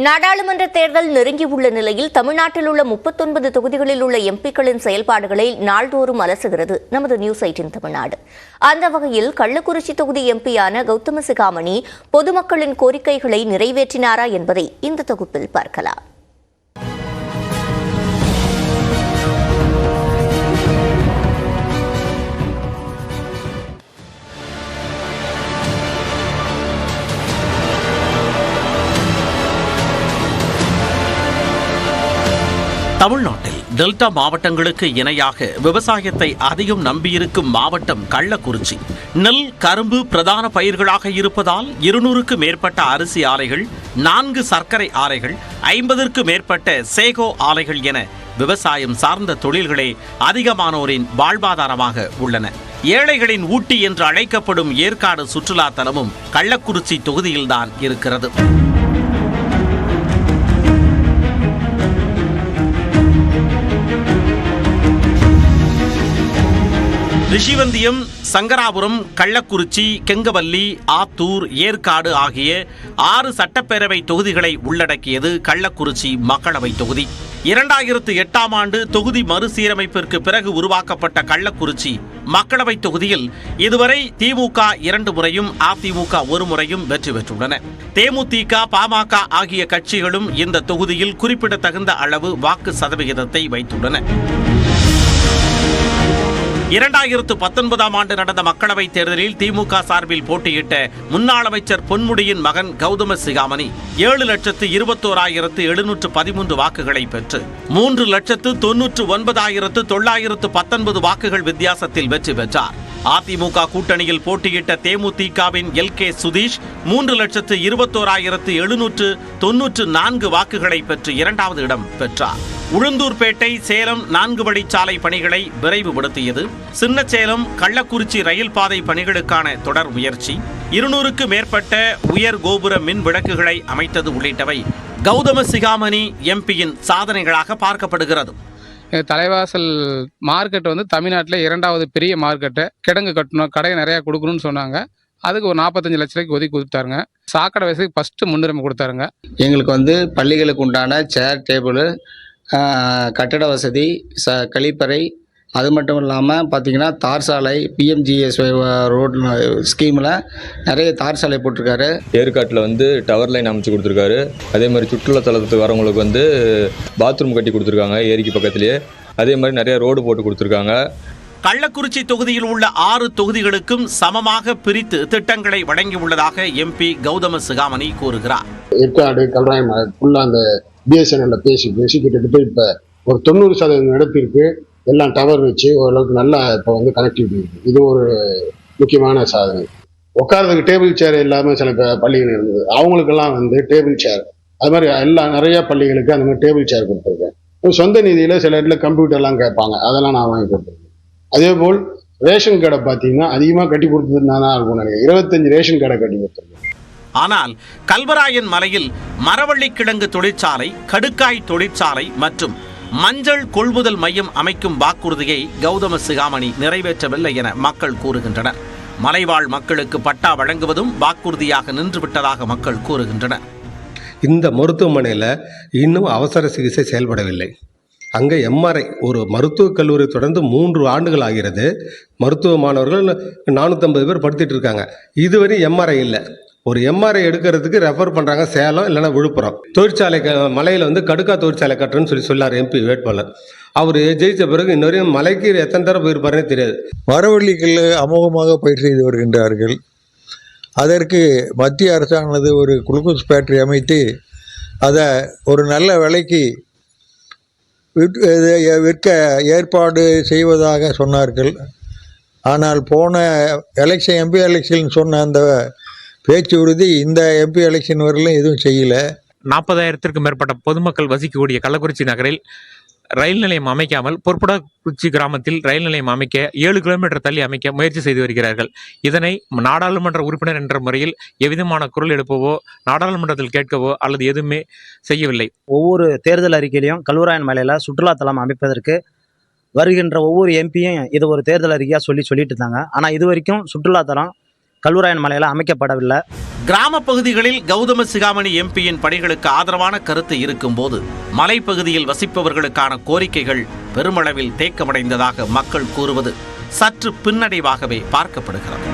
நாடாளுமன்ற தேர்தல் நெருங்கியுள்ள நிலையில் தமிழ்நாட்டில் உள்ள 39 தொகுதிகளில் உள்ள எம்பிக்களின் செயல்பாடுகளை நாள்தோறும் அலசுகிறது நமது நியூஸ் 18 தமிழ்நாடு. அந்த வகையில் கள்ளக்குறிச்சி தொகுதி எம்பியான கௌதம சிகாமணி பொதுமக்களின் கோரிக்கைகளை நிறைவேற்றினாரா என்பதை இந்த தொகுப்பில் பார்க்கலாம். தமிழ்நாட்டில் டெல்டா மாவட்டங்களுக்கு இணையாக விவசாயத்தை அதிகம் நம்பியிருக்கும் மாவட்டம் கள்ளக்குறிச்சி. நெல், கரும்பு பிரதான பயிர்களாக இருப்பதால் 200க்கு மேற்பட்ட அரிசி ஆலைகள், 4 சர்க்கரை ஆலைகள், 50ற்கு மேற்பட்ட சேகோ ஆலைகள் என விவசாயம் சார்ந்த தொழில்களே அதிகமானோரின் வாழ்வாதாரமாக உள்ளன. ஏழைகளின் ஊட்டி என்று அழைக்கப்படும் ஏற்காடு சுற்றுலா தலமும் கள்ளக்குறிச்சி தொகுதியில்தான் இருக்கிறது. ரிஷிவந்தியம், சங்கராபுரம், கள்ளக்குறிச்சி, கெங்கவல்லி, ஆத்தூர், ஏற்காடு ஆகிய 6 சட்டப்பேரவை தொகுதிகளை உள்ளடக்கியது கள்ளக்குறிச்சி மக்களவை தொகுதி. 2008ஆம் ஆண்டு தொகுதி மறுசீரமைப்பிற்கு பிறகு உருவாக்கப்பட்ட கள்ளக்குறிச்சி மக்களவை தொகுதியில் இதுவரை திமுக 2 முறையும் அதிமுக 1 முறையும் வெற்றி பெற்றுள்ளன. தேமுதிக, பாமக ஆகிய கட்சிகளும் இந்த தொகுதியில் குறிப்பிடத்தகுந்த அளவு வாக்கு சதவிகிதத்தை வைத்துள்ளன. 2019ஆம் ஆண்டு நடந்த மக்களவைத் தேர்தலில் திமுக சார்பில் போட்டியிட்ட முன்னாள் அமைச்சர் பொன்முடியின் மகன் கௌதம சிகாமணி 7,21,713 வாக்குகளை பெற்று 3,99,919 வாக்குகள் வித்தியாசத்தில் வெற்றி பெற்றார். அதிமுக கூட்டணியில் போட்டியிட்ட தேமுதிகவின் எல்.கே. சுதீஷ் 3,21,794 வாக்குகளை பெற்று 2வது இடம் பெற்றார். உளுந்தூர்பேட்டை, சேலம் 4 வழிச்சாலை பணிகளை விரைவுபடுத்தியது, சின்னச்சேலம், கள்ளக்குறிச்சி ரயில் பாதை பணிகளுக்கான தொடர் முயற்சி, 200க்கு மேற்பட்ட உயர் கோபுர மின் விளக்குகளை அமைத்தது உள்ளிட்டவை கௌதம சிகாமணி எம்பியின் சாதனைகளாக பார்க்கப்படுகிறது. தலைவாசல் மார்க்கெட் தமிழ்நாட்டில் 2வது பெரிய மார்க்கெட்டு. கிடங்கு கட்டணும், கடை நிறையா கொடுக்கணும்னு சொன்னாங்க. அதுக்கு ஒரு 45 லட்ச ரூபாய்க்கு ஒதுக்கி கொடுத்தாருங்க. சாக்கடை வசதிக்கு ஃபஸ்ட்டு முன்னுரிமை கொடுத்தாருங்க. எங்களுக்கு பள்ளிகளுக்கு உண்டான சேர், டேபிள், கட்டட வசதி, கழிப்பறை, அது மட்டும் இல்லாமல் பார்த்தீங்கன்னா தார் சாலை, பிஎம்ஜிஎஸ் ரோடு ஸ்கீமில் நிறைய தார் சாலை போட்டிருக்காரு. ஏற்காட்டில் டவர் லைன் அமைச்சு கொடுத்துருக்காரு. அதே மாதிரி சுற்றுலாத்தலத்துக்கு வரவங்களுக்கு பாத்ரூம் கட்டி கொடுத்துருக்காங்க ஏரிக்கு பக்கத்துலேயே. அதே மாதிரி நிறைய ரோடு போட்டு கொடுத்துருக்காங்க. கள்ளக்குறிச்சி தொகுதியில் உள்ள 6 தொகுதிகளுக்கும் சமமாக பிரித்து திட்டங்களை வழங்கியுள்ளதாக எம்பி கௌதம சிகாமணி கூறுகிறார். ஏற்காடு, கல்ராயம் ஃபுல்லாக அந்த பிஎஸ்என்எல்ல பேசி கிட்டத்தட்ட இப்போ ஒரு 90% இடத்திற்கு எல்லாம் டவர் வச்சு ஓரளவுக்கு நல்லா இப்போ கனெக்டிவிட்டி இருக்குது. இது ஒரு முக்கியமான சாதனை. உட்காரதுக்கு டேபிள் சேர் இல்லாமல் சில பள்ளிகள் இருந்தது. அவங்களுக்கெல்லாம் டேபிள் சேர், அது மாதிரி நிறைய பள்ளிகளுக்கு அந்த மாதிரி டேபிள் சேர் கொடுத்துருக்கேன். சொந்த நிதியில் சில இடத்துல கம்ப்யூட்டர்லாம் கேட்பாங்க, அதெல்லாம் நான் வாங்கி கொடுத்துருக்கேன். அதே போல் ரேஷன் கடை பார்த்தீங்கன்னா அதிகமாக கட்டி கொடுத்துருந்தானா இருக்கும் நினைக்கிறேன். 25 ரேஷன் கடை கட்டி கொடுத்துருக்கேன். ஆனால் கல்வராயன் மலையில் மரவள்ளி கிழங்கு தொழிற்சாலை, கடுக்காய் தொழிற்சாலை மற்றும் மஞ்சள் கொள்முதல் மையம் அமைக்கும் வாக்குறுதியை கௌதம சிகாமணி நிறைவேற்றவில்லை என மக்கள் கூறுகின்றனர். மலைவாழ் மக்களுக்கு பட்டா வழங்குவதும் வாக்குறுதியாக நின்றுவிட்டதாக மக்கள் கூறுகின்றனர். இந்த மருத்துவமனையில் இன்னும் அவசர சிகிச்சை செயல்படவில்லை. அங்கே எம்ஆர்ஐ, ஒரு மருத்துவக் கல்லூரி தொடர்ந்து 3 ஆண்டுகள் ஆகிறது. மருத்துவ மாணவர்கள் 450 பேர் படுத்திட்டு இருக்காங்க. இதுவரை எம்ஆர்ஐ இல்லை. ஒரு எம்ஆர்ஐ எடுக்கிறதுக்கு ரெஃபர் பண்ணுறாங்க சேலம் இல்லைன்னா விழுப்புரம். தொழிற்சாலை மலையில் கடுக்கா தொழிற்சாலை கட்டுறேன்னு சொல்லார் எம்பி வேட்பாளர். அவர் ஜெயித்த பிறகு இன்னொரு மலைக்கு எத்தனை தடவை போயிருப்பாருன்னு தெரியாது. மரவள்ளிகள் அமோகமாக பயிர் செய்து வருகின்றார்கள். அதற்கு மத்திய அரசானது ஒரு குளுக்கோஸ் ஃபேக்டரி அமைத்து அதை ஒரு நல்ல விலைக்கு விற்க ஏற்பாடு செய்வதாக சொன்னார்கள். ஆனால் போன எலெக்ஷன், எம்பி எலெக்ஷன் சொன்ன அந்த பேச்சு உறுதி இந்த எம்பி எலெக்ஷன் வரையிலும் எதுவும் செய்யலை. 40,000த்திற்கும் மேற்பட்ட பொதுமக்கள் வசிக்கக்கூடிய கள்ளக்குறிச்சி நகரில் ரயில் நிலையம் அமைக்காமல் பொற்படாக்குறிச்சி கிராமத்தில் ரயில் நிலையம் அமைக்க 7 கிலோமீட்டர் தள்ளி அமைக்க முயற்சி செய்து வருகிறார்கள். இதனை நாடாளுமன்ற உறுப்பினர் என்ற முறையில் எவ்விதமான குரல் எழுப்பவோ, நாடாளுமன்றத்தில் கேட்கவோ அல்லது எதுவுமே செய்யவில்லை. ஒவ்வொரு தேர்தல் அறிக்கையிலையும் கல்வராயன் மலையில் சுற்றுலாத்தலம் அமைப்பதற்கு வருகின்ற ஒவ்வொரு எம்பியும் இது ஒரு தேர்தல் அறிக்கையாக சொல்லிட்டு இருந்தாங்க. ஆனால் இது வரைக்கும் சுற்றுலாத்தலம் கல்லூராயன் மலையில் அமைக்கப்படவில்லை. கிராம பகுதிகளில் கௌதம சிகாமணி எம்பியின் பணிகளுக்கு ஆதரவான கருத்து இருக்கும்போது மலைப்பகுதியில் வசிப்பவர்களுக்கான கோரிக்கைகள் பெருமளவில் தேக்கமடைந்ததாக மக்கள் கூறுவது சற்று பின்னடைவாகவே பார்க்கப்படுகிறது.